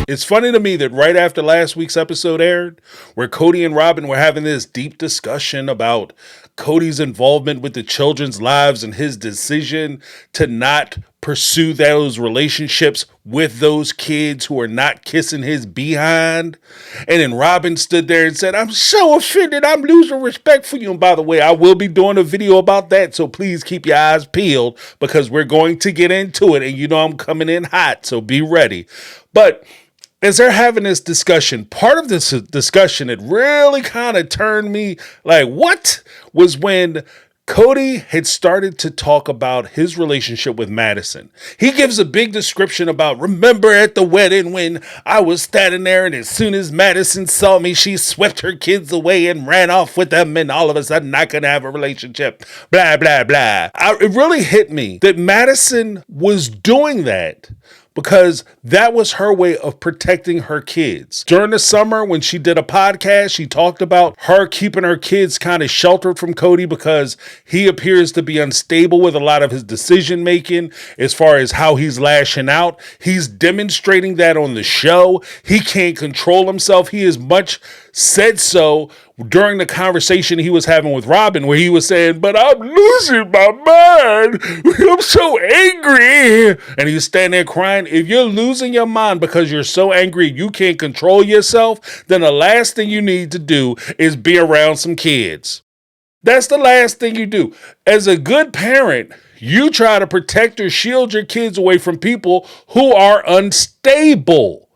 It's funny to me that right after last week's episode aired, where Kody and Robin were having this deep discussion about Kody's involvement with the children's lives and his decision to not pursue those relationships with those kids who are not kissing his behind. And then Robin stood there and said, I'm so offended. I'm losing respect for you. And by the way, I will be doing a video about that. So please keep your eyes peeled because we're going to get into it. And you know I'm coming in hot, so be ready. But as they're having this discussion, part of this discussion that really kind of turned me like, what? Was when Kody had started to talk about his relationship with Madison. He gives a big description about, remember at the wedding when I was standing there and as soon as Madison saw me, she swept her kids away and ran off with them and all of a sudden I could have a relationship, blah, blah, blah. It really hit me that Madison was doing that because that was her way of protecting her kids. During the summer, when she did a podcast, she talked about her keeping her kids kind of sheltered from Kody because he appears to be unstable with a lot of his decision making as far as how he's lashing out. He's demonstrating that on the show. He can't control himself. He as much said so during the conversation he was having with Robin, where he was saying, but I'm losing my mind. I'm so angry. And he's standing there crying. If you're losing your mind because you're so angry you can't control yourself, then the last thing you need to do is be around some kids. That's the last thing you do. As a good parent, you try to protect or shield your kids away from people who are unstable.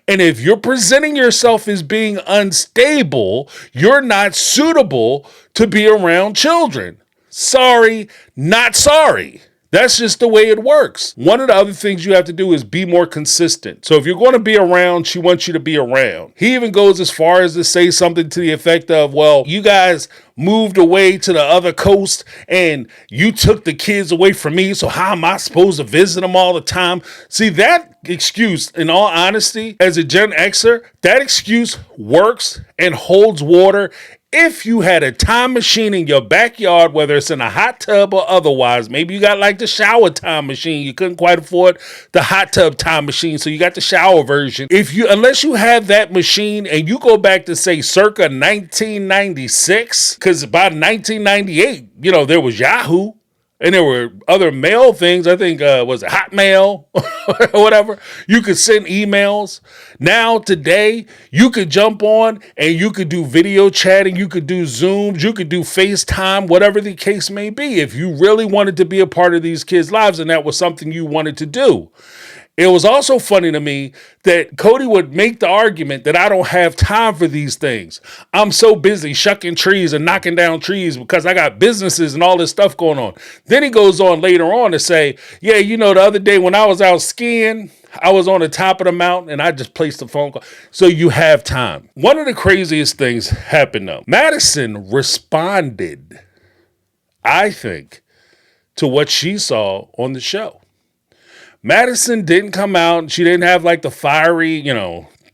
And if you're presenting yourself as being unstable, you're not suitable to be around children. Sorry, not sorry. That's just the way it works. One of the other things you have to do is be more consistent. So if you're going to be around, she wants you to be around. He even goes as far as to say something to the effect of, well, you guys moved away to the other coast and you took the kids away from me. So how am I supposed to visit them all the time? See, that excuse, in all honesty, as a Gen Xer, that excuse works and holds water if you had a time machine in your backyard, whether it's in a hot tub or otherwise. Maybe you got like the shower time machine. You couldn't quite afford the hot tub time machine, so you got the shower version. Unless you have that machine and you go back to say circa 1996, because by 1998, there was Yahoo. And there were other mail things. I think, was it Hotmail or whatever? You could send emails. Now, today, you could jump on and you could do video chatting. You could do Zooms. You could do FaceTime, whatever the case may be. If you really wanted to be a part of these kids' lives and that was something you wanted to do. It was also funny to me that Kody would make the argument that I don't have time for these things. I'm so busy shucking trees and knocking down trees because I got businesses and all this stuff going on. Then he goes on later on to say, yeah, the other day when I was out skiing, I was on the top of the mountain and I just placed a phone call. So you have time. One of the craziest things happened though. Madison responded, I think, to what she saw on the show. Madison didn't come out. She didn't have like the fiery,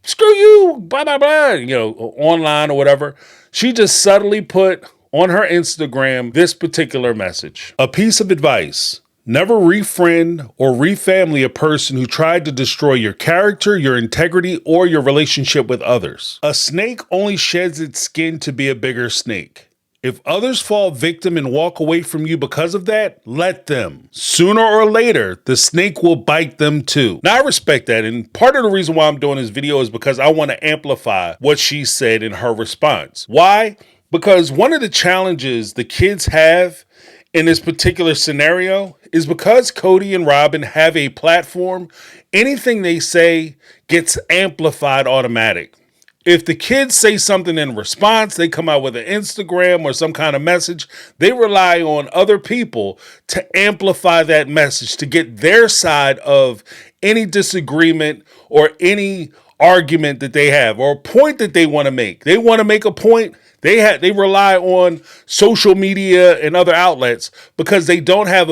screw you, blah, blah, blah, online or whatever. She just subtly put on her Instagram this particular message. A piece of advice. Never refriend or refamily a person who tried to destroy your character, your integrity, or your relationship with others. A snake only sheds its skin to be a bigger snake. If others fall victim and walk away from you because of that, let them. Sooner or later, the snake will bite them too. Now, I respect that. And part of the reason why I'm doing this video is because I want to amplify what she said in her response. Why? Because one of the challenges the kids have in this particular scenario is because Kody and Robin have a platform, anything they say gets amplified automatic. If the kids say something in response, they come out with an Instagram or some kind of message, they rely on other people to amplify that message, to get their side of any disagreement or any argument that they have or a point that they want to make. They want to make a point. They rely on social media and other outlets because they don't have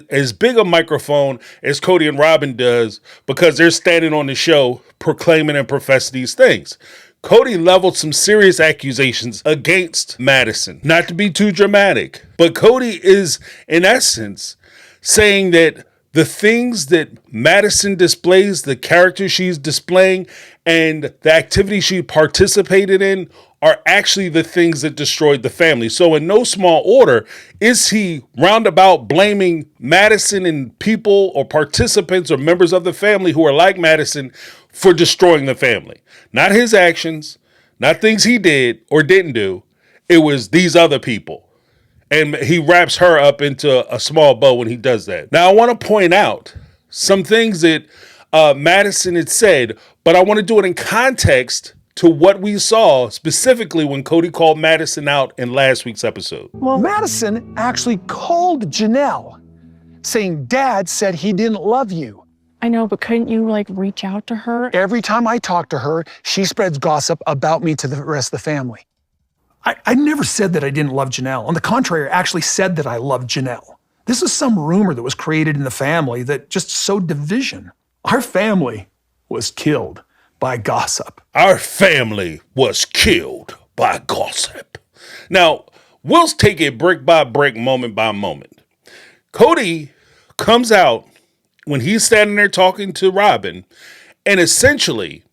as big a microphone as Kody and Robin does because they're standing on the show proclaiming and profess these things. Kody leveled some serious accusations against Madison. Not to be too dramatic, but Kody is, in essence, saying that the things that Madison displays, the character she's displaying, and the activities she participated in are actually the things that destroyed the family. So in no small order is he roundabout blaming Madison and people or participants or members of the family who are like Madison for destroying the family. Not his actions, not things he did or didn't do. It was these other people. And he wraps her up into a small bow when he does that. Now, I want to point out some things that Madison had said, but I want to do it in context to what we saw specifically when Kody called Madison out in last week's episode. Well, Madison actually called Janelle, saying Dad said he didn't love you. I know, but couldn't you reach out to her? Every time I talk to her, she spreads gossip about me to the rest of the family. I never said that I didn't love Janelle. On the contrary, I actually said that I loved Janelle. This is some rumor that was created in the family that just sowed division. Our family was killed by gossip. Our family was killed by gossip. Now, we'll take it brick by brick, moment by moment. Kody comes out when he's standing there talking to Robin, and essentially,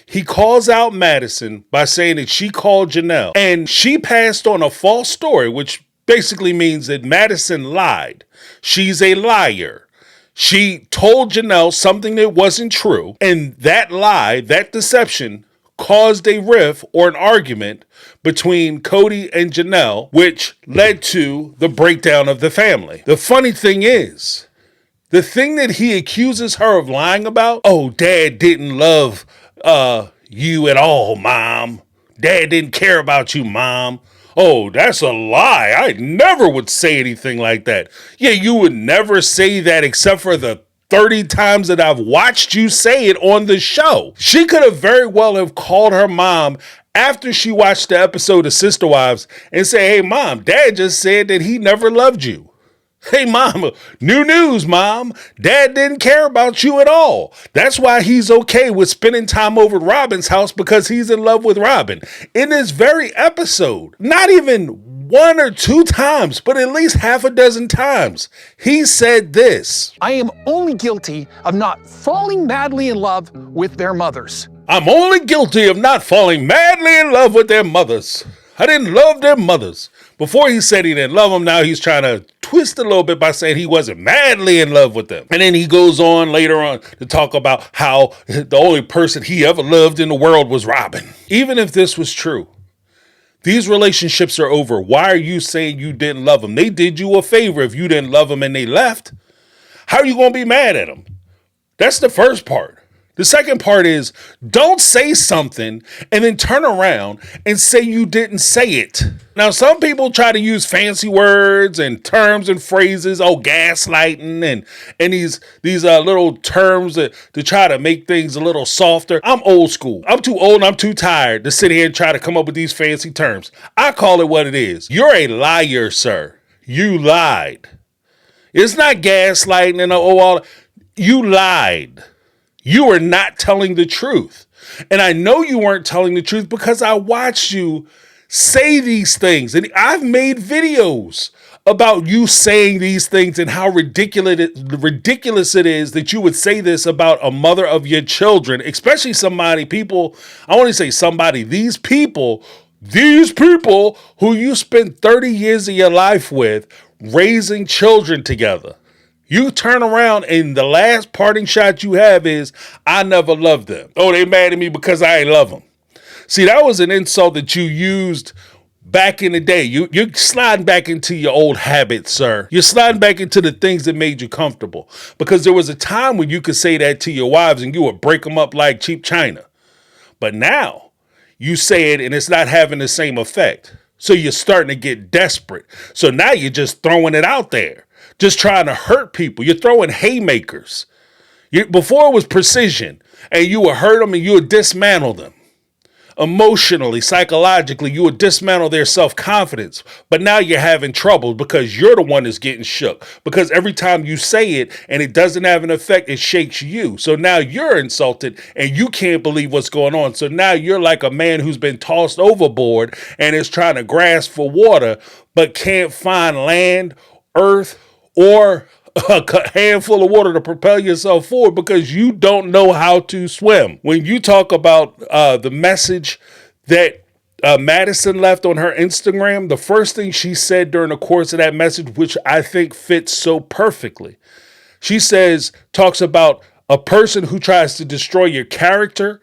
he calls out Madison by saying that she called Janelle, and she passed on a false story, which basically means that Madison lied. She's a liar. She told Janelle something that wasn't true, and that lie, that deception, caused a rift or an argument between Kody and Janelle, which led to the breakdown of the family. The funny thing is, the thing that he accuses her of lying about, oh, Dad didn't love you at all, Mom. Dad didn't care about you, Mom. Oh, that's a lie. I never would say anything like that. Yeah, you would never say that except for the 30 times that I've watched you say it on the show. She could have very well have called her mom after she watched the episode of Sister Wives and say, hey, Mom, Dad just said that he never loved you. Hey, Mom, new news, Mom. Dad didn't care about you at all. That's why he's okay with spending time over at Robin's house, because he's in love with Robin. In this very episode, not even one or two times, but at least half a dozen times, he said this. I am only guilty of not falling madly in love with their mothers. I'm only guilty of not falling madly in love with their mothers. I didn't love their mothers. Before he said he didn't love them, now he's trying to twist a little bit by saying he wasn't madly in love with them. And then he goes on later on to talk about how the only person he ever loved in the world was Robin. Even if this was true, these relationships are over. Why are you saying you didn't love them? They did you a favor if you didn't love them and they left. How are you going to be mad at them? That's the first part. The second part is, don't say something and then turn around and say you didn't say it. Now, some people try to use fancy words and terms and phrases, gaslighting and these little terms to try to make things a little softer. I'm old school. I'm too old and I'm too tired to sit here and try to come up with these fancy terms. I call it what it is. You're a liar, sir. You lied. It's not gaslighting and all. You lied. You were not telling the truth. And I know you weren't telling the truth because I watched you say these things. And I've made videos about you saying these things and how ridiculous it is that you would say this about a mother of your children, especially these people who you spent 30 years of your life with raising children together. You turn around and the last parting shot you have is, I never loved them. Oh, they mad at me because I ain't love them. See, that was an insult that you used back in the day. You're sliding back into your old habits, sir. You're sliding back into the things that made you comfortable. Because there was a time when you could say that to your wives and you would break them up like cheap china. But now you say it and it's not having the same effect. So you're starting to get desperate. So now you're just throwing it out there. Just trying to hurt people. You're throwing haymakers. Before it was precision, and you would hurt them and you would dismantle them. Emotionally, psychologically, you would dismantle their self-confidence. But now you're having trouble because you're the one that's getting shook. Because every time you say it and it doesn't have an effect, it shakes you. So now you're insulted and you can't believe what's going on. So now you're like a man who's been tossed overboard and is trying to grasp for water, but can't find land, earth, or a handful of water to propel yourself forward because you don't know how to swim. When you talk about the message that Madison left on her Instagram, the first thing she said during the course of that message, which I think fits so perfectly, she talks about a person who tries to destroy your character,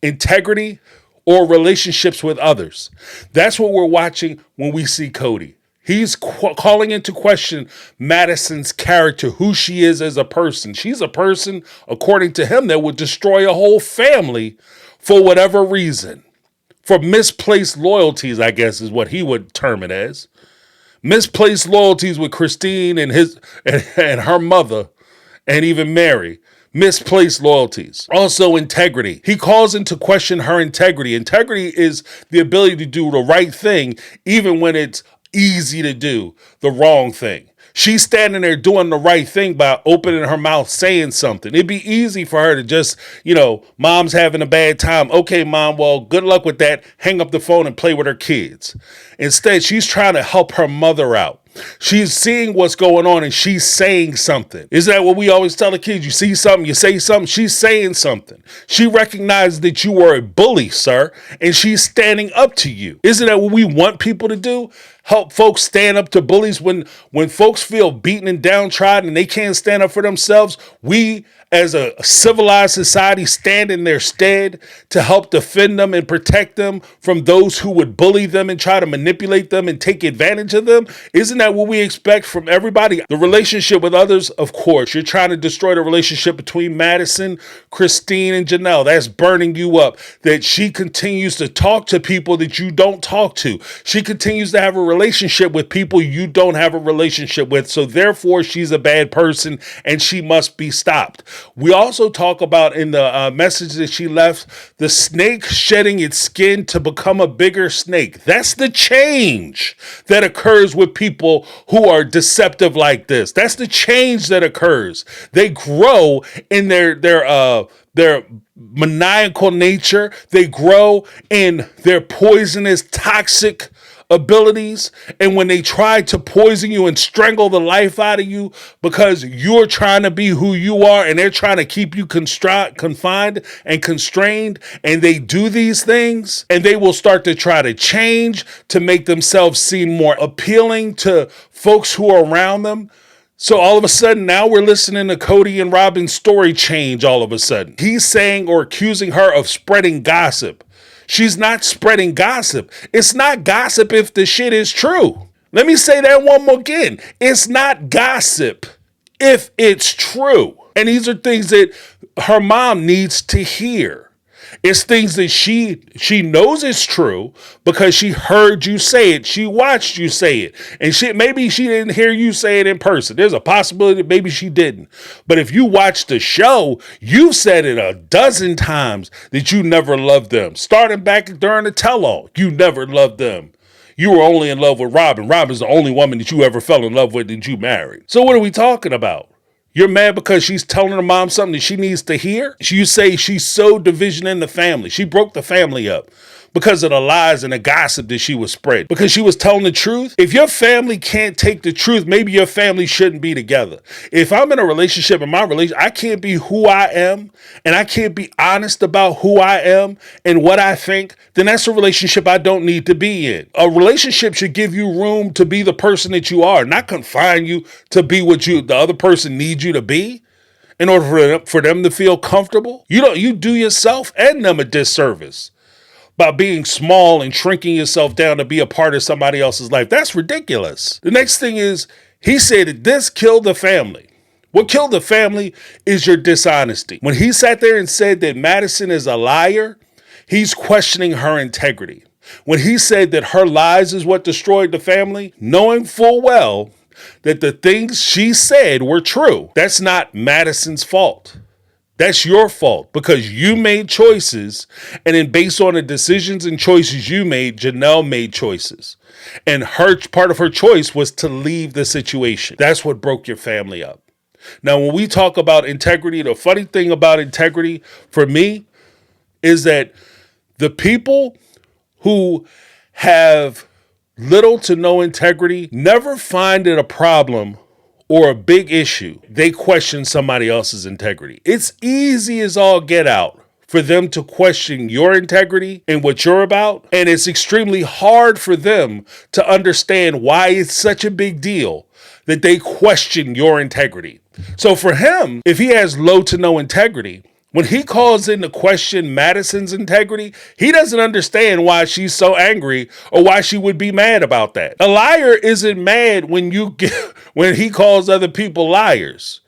integrity, or relationships with others. That's what we're watching when we see Kody. He's calling into question Madison's character, who she is as a person. She's a person, according to him, that would destroy a whole family for whatever reason. For misplaced loyalties, I guess is what he would term it as. Misplaced loyalties with Christine and her mother, and even Mary. Misplaced loyalties. Also integrity. He calls into question her integrity. Integrity is the ability to do the right thing, even when it's easy to do the wrong thing. She's standing there doing the right thing by opening her mouth, saying something. It'd be easy for her to just, mom's having a bad time. Okay, mom, well, good luck with that. Hang up the phone and play with her kids. Instead, she's trying to help her mother out. She's seeing what's going on and she's saying something. Isn't that what we always tell the kids? You see something, you say something. She's saying something. She recognized that you were a bully, sir, and she's standing up to you. Isn't that what we want people to do? Help folks stand up to bullies when folks feel beaten and downtrodden and they can't stand up for themselves. We, as a civilized society, stand in their stead to help defend them and protect them from those who would bully them and try to manipulate them and take advantage of them. Isn't that what we expect from everybody? The relationship with others, of course. You're trying to destroy the relationship between Madison, Christine, and Janelle. That's burning you up. That she continues to talk to people that you don't talk to. She continues to have a relationship with people you don't have a relationship with. So therefore, she's a bad person and she must be stopped. We also talk about in the message that she left, the snake shedding its skin to become a bigger snake. That's the change that occurs with people who are deceptive like this. That's the change that occurs. They grow in their maniacal nature. They grow in their poisonous, toxic abilities, and when they try to poison you and strangle the life out of you because you're trying to be who you are and they're trying to keep you confined and constrained, and they do these things, and they will start to try to change to make themselves seem more appealing to folks who are around them. So all of a sudden, now we're listening to Kody and Robin's story change all of a sudden. He's saying or accusing her of spreading gossip. She's not spreading gossip. It's not gossip if the shit is true. Let me say that one more again. It's not gossip if it's true. And these are things that her mom needs to hear. It's things that she knows is true because she heard you say it. She watched you say it. And maybe she didn't hear you say it in person. There's a possibility that maybe she didn't. But if you watch the show, you've said it a dozen times that you never loved them. Starting back during the tell-all, you never loved them. You were only in love with Robin. Robin's the only woman that you ever fell in love with that you married. So what are we talking about? You're mad because she's telling her mom something that she needs to hear? You say she sowed division in the family. She broke the family up because of the lies and the gossip that she was spreading. Because she was telling the truth. If your family can't take the truth, maybe your family shouldn't be together. If I'm in a relationship, I can't be who I am, and I can't be honest about who I am and what I think, then that's a relationship I don't need to be in. A relationship should give you room to be the person that you are, not confine you to be what the other person needs you to be in order for them to feel comfortable. You do yourself and them a disservice by being small and shrinking yourself down to be a part of somebody else's life. That's ridiculous. The next thing is, he said that this killed the family. What killed the family is your dishonesty. When he sat there and said that Madison is a liar, he's questioning her integrity. When he said that her lies is what destroyed the family, knowing full well that the things she said were true, that's not Madison's fault. That's your fault because you made choices, and then based on the decisions and choices you made, Janelle made choices. And part of her choice was to leave the situation. That's what broke your family up. Now, when we talk about integrity, the funny thing about integrity for me is that the people who have little to no integrity never find it a problem or a big issue, they question somebody else's integrity. It's easy as all get out for them to question your integrity and what you're about. And it's extremely hard for them to understand why it's such a big deal that they question your integrity. So for him, if he has low to no integrity, when he calls into question Madison's integrity, he doesn't understand why she's so angry or why she would be mad about that. A liar isn't mad when he calls other people liars.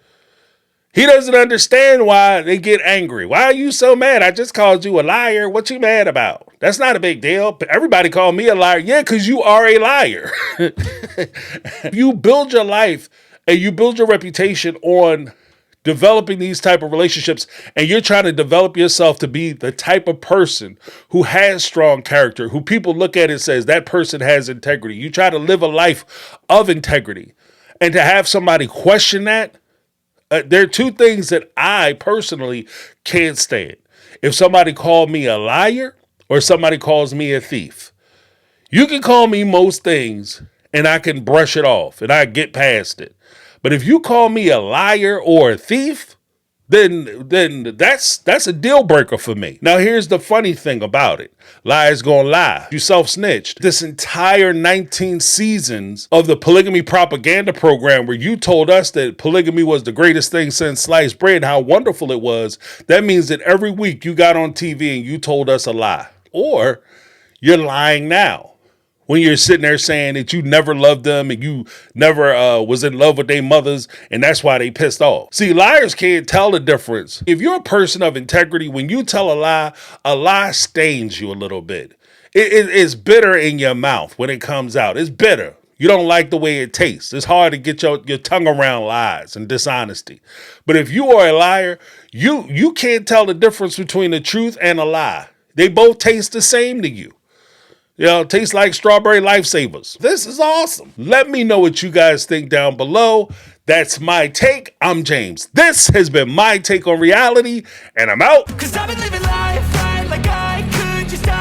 He doesn't understand why they get angry. Why are you so mad? I just called you a liar. What you mad about? That's not a big deal. Everybody call me a liar. Yeah, because you are a liar. You build your life and you build your reputation on developing these type of relationships, and you're trying to develop yourself to be the type of person who has strong character, who people look at and says that person has integrity. You try to live a life of integrity, and to have somebody question that, there are two things that I personally can't stand. If somebody called me a liar or somebody calls me a thief. You can call me most things and I can brush it off and I get past it. But if you call me a liar or a thief, then that's a deal breaker for me. Now, here's the funny thing about it. Lies gonna lie. You self-snitched. This entire 19 seasons of the polygamy propaganda program where you told us that polygamy was the greatest thing since sliced bread, how wonderful it was. That means that every week you got on TV and you told us a lie. Or you're lying now. When you're sitting there saying that you never loved them and you never was in love with their mothers and that's why they pissed off. See, liars can't tell the difference. If you're a person of integrity, when you tell a lie stains you a little bit. It's bitter in your mouth when it comes out. It's bitter. You don't like the way it tastes. It's hard to get your tongue around lies and dishonesty. But if you are a liar, you can't tell the difference between the truth and a lie. They both taste the same to you. You know, tastes like strawberry lifesavers. This is awesome. Let me know what you guys think down below. That's my take. I'm James. This has been My Take on Reality, and I'm out. 'Cause I've been living life right like I could just die.